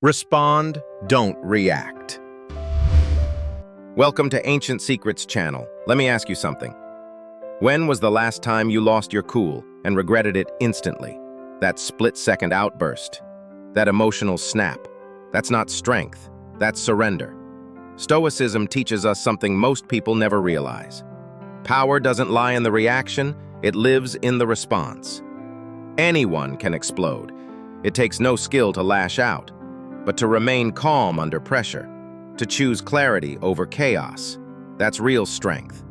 Respond, don't react. Welcome to Ancient Secrets channel. Let me ask you something. When was the last time you lost your cool and regretted it instantly? That split-second outburst, that emotional snap, that's not strength, that's surrender. Stoicism teaches us something most people never realize. Power doesn't lie in the reaction, it lives in the response. Anyone can explode. It takes no skill to lash out, but to remain calm under pressure, to choose clarity over chaos. That's real strength.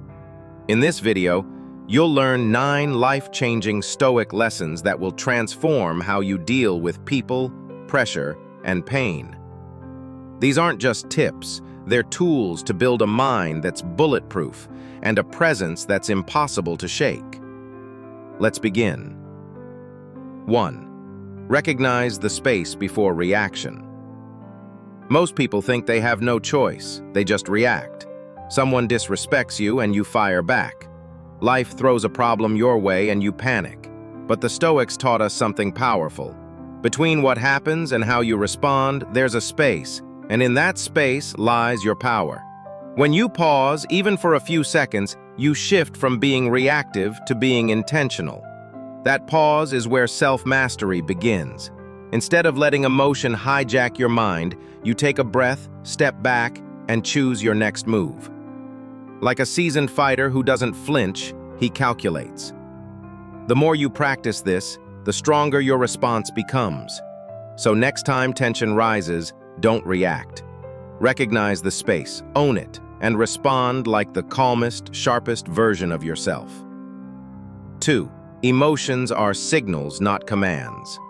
In this video, you'll learn 9 life-changing Stoic lessons that will transform how you deal with people, pressure, and pain. These aren't just tips, they're tools to build a mind that's bulletproof and a presence that's impossible to shake. Let's begin. 1. Recognize the space before reaction. Most people think they have no choice, they just react. Someone disrespects you and you fire back. Life throws a problem your way and you panic. But the Stoics taught us something powerful. Between what happens and how you respond, there's a space, and in that space lies your power. When you pause, even for a few seconds, you shift from being reactive to being intentional. That pause is where self-mastery begins. Instead of letting emotion hijack your mind, you take a breath, step back, and choose your next move. Like a seasoned fighter who doesn't flinch, he calculates. The more you practice this, the stronger your response becomes. So next time tension rises, don't react. Recognize the space, own it, and respond like the calmest, sharpest version of yourself. 2. Emotions are signals, not commands.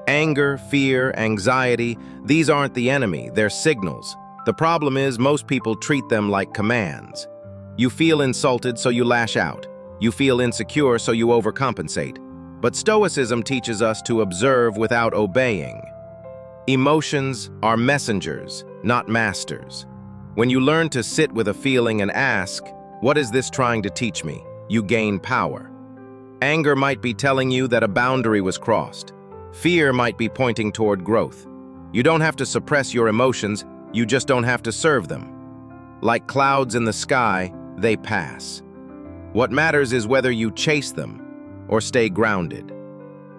Anger, fear, anxiety, these aren't the enemy, they're signals. The problem is most people treat them like commands. You feel insulted, so you lash out. You feel insecure, so you overcompensate. But Stoicism teaches us to observe without obeying. Emotions are messengers, not masters. When you learn to sit with a feeling and ask, "What is this trying to teach me?" you gain power. Anger might be telling you that a boundary was crossed. Fear might be pointing toward growth. You don't have to suppress your emotions, you just don't have to serve them. Like clouds in the sky, they pass. What matters is whether you chase them or stay grounded.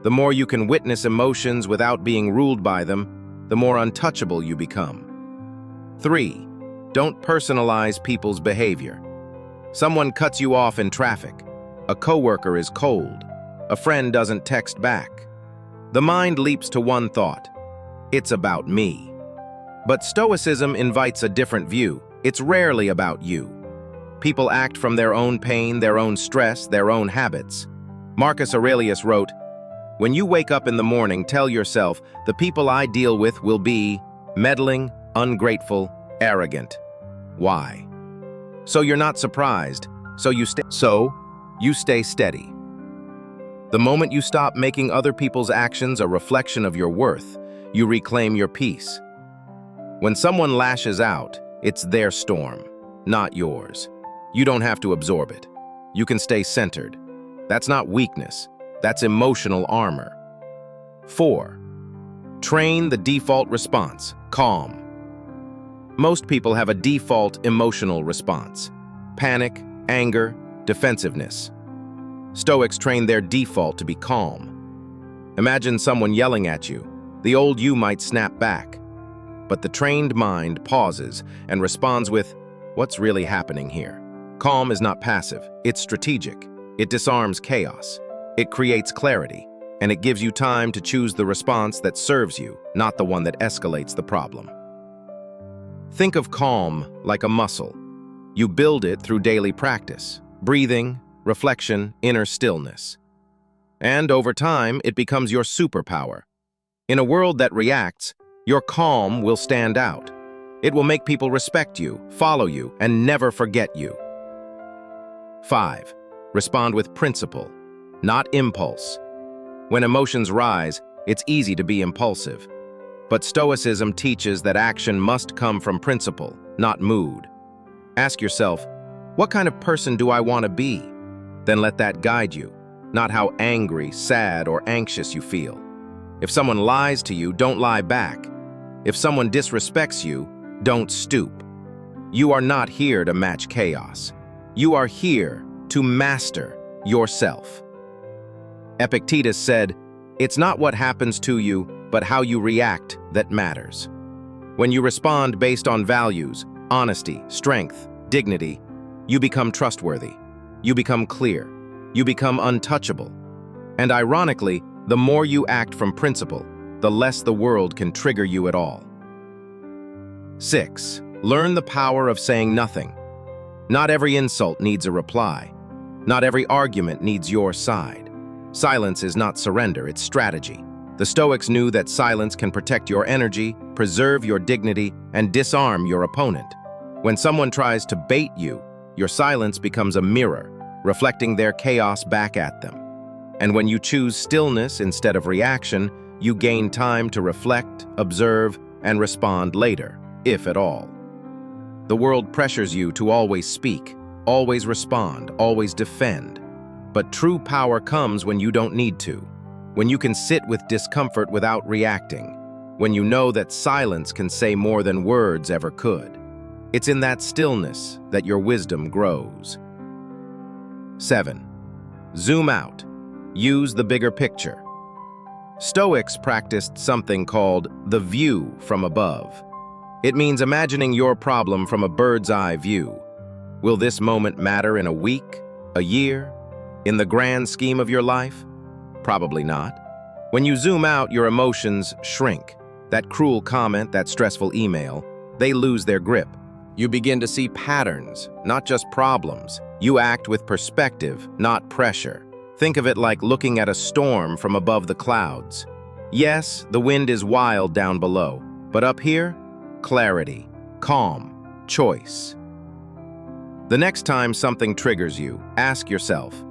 The more you can witness emotions without being ruled by them, the more untouchable you become. 3. Don't personalize people's behavior. Someone cuts you off in traffic. A coworker is cold. A friend doesn't text back. The mind leaps to one thought: it's about me. But Stoicism invites a different view. It's rarely about you. People act from their own pain, their own stress, their own habits. Marcus Aurelius wrote, "When you wake up in the morning, tell yourself, the people I deal with will be meddling, ungrateful, arrogant." Why? So you're not surprised, so you stay steady. The moment you stop making other people's actions a reflection of your worth, you reclaim your peace. When someone lashes out, it's their storm, not yours. You don't have to absorb it. You can stay centered. That's not weakness, that's emotional armor. 4. Train the default response, calm. Most people have a default emotional response: panic, anger, defensiveness. Stoics train their default to be calm. Imagine someone yelling at you. The old you might snap back. But the trained mind pauses and responds with, "What's really happening here?" Calm is not passive, it's strategic. It disarms chaos. It creates clarity, and it gives you time to choose the response that serves you, not the one that escalates the problem. Think of calm like a muscle. You build it through daily practice, breathing, reflection, inner stillness. And over time, it becomes your superpower. In a world that reacts, your calm will stand out. It will make people respect you, follow you, and never forget you. 5. Respond with principle, not impulse. When emotions rise, it's easy to be impulsive. But Stoicism teaches that action must come from principle, not mood. Ask yourself, what kind of person do I want to be? Then let that guide you, not how angry, sad, or anxious you feel. If someone lies to you, don't lie back. If someone disrespects you, don't stoop. You are not here to match chaos. You are here to master yourself. Epictetus said, "It's not what happens to you, but how you react that matters." When you respond based on values, honesty, strength, dignity, you become trustworthy. You become clear. You become untouchable. And ironically, the more you act from principle, the less the world can trigger you at all. 6. Learn the power of saying nothing. Not every insult needs a reply. Not every argument needs your side. Silence is not surrender, it's strategy. The Stoics knew that silence can protect your energy, preserve your dignity, and disarm your opponent. When someone tries to bait you, your silence becomes a mirror, reflecting their chaos back at them. And when you choose stillness instead of reaction, you gain time to reflect, observe, and respond later, if at all. The world pressures you to always speak, always respond, always defend. But true power comes when you don't need to, when you can sit with discomfort without reacting, when you know that silence can say more than words ever could. It's in that stillness that your wisdom grows. 7. Zoom out. Use the bigger picture. Stoics practiced something called the view from above. It means imagining your problem from a bird's eye view. Will this moment matter in a week, a year, in the grand scheme of your life? Probably not. When you zoom out, your emotions shrink. That cruel comment, that stressful email, they lose their grip. You begin to see patterns, not just problems. You act with perspective, not pressure. Think of it like looking at a storm from above the clouds. Yes, the wind is wild down below, but up here, clarity, calm, choice. The next time something triggers you, ask yourself,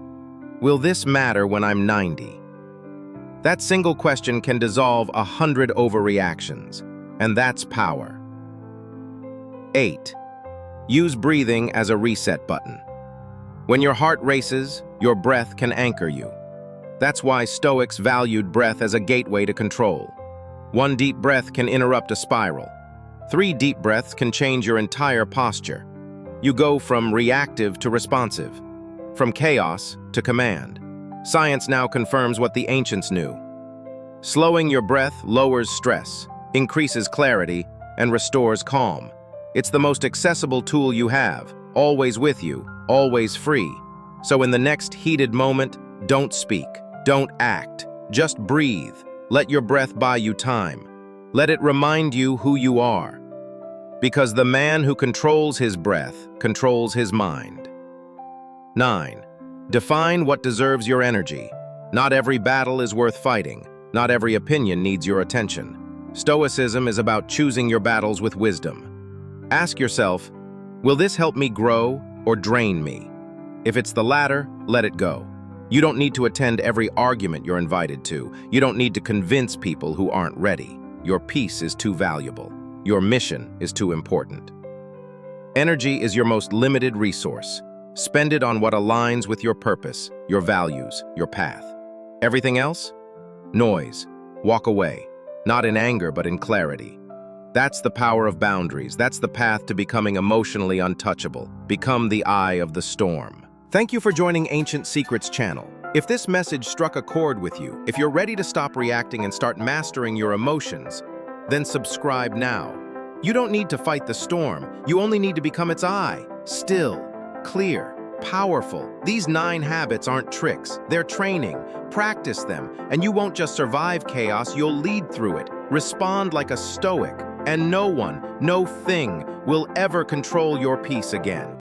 will this matter when I'm 90? That single question can dissolve 100 overreactions, and that's power. 8. Use breathing as a reset button. When your heart races, your breath can anchor you. That's why Stoics valued breath as a gateway to control. One deep breath can interrupt a spiral. 3 deep breaths can change your entire posture. You go from reactive to responsive, from chaos to command. Science now confirms what the ancients knew. Slowing your breath lowers stress, increases clarity, and restores calm. It's the most accessible tool you have, always with you, always free. So in the next heated moment, don't speak, don't act, just breathe. Let your breath buy you time. Let it remind you who you are. Because the man who controls his breath controls his mind. 9. Define what deserves your energy. Not every battle is worth fighting. Not every opinion needs your attention. Stoicism is about choosing your battles with wisdom. Ask yourself, will this help me grow or drain me? If it's the latter, let it go. You don't need to attend every argument you're invited to. You don't need to convince people who aren't ready. Your peace is too valuable. Your mission is too important. Energy is your most limited resource. Spend it on what aligns with your purpose, your values, your path. Everything else? Noise. Walk away. Not in anger, but in clarity. That's the power of boundaries. That's the path to becoming emotionally untouchable. Become the eye of the storm. Thank you for joining Ancient Secrets channel. If this message struck a chord with you, if you're ready to stop reacting and start mastering your emotions, then subscribe now. You don't need to fight the storm. You only need to become its eye. Still, clear, powerful. These 9 habits aren't tricks. They're training. Practice them, and you won't just survive chaos, you'll lead through it. Respond like a Stoic, and no one, no thing will ever control your peace again.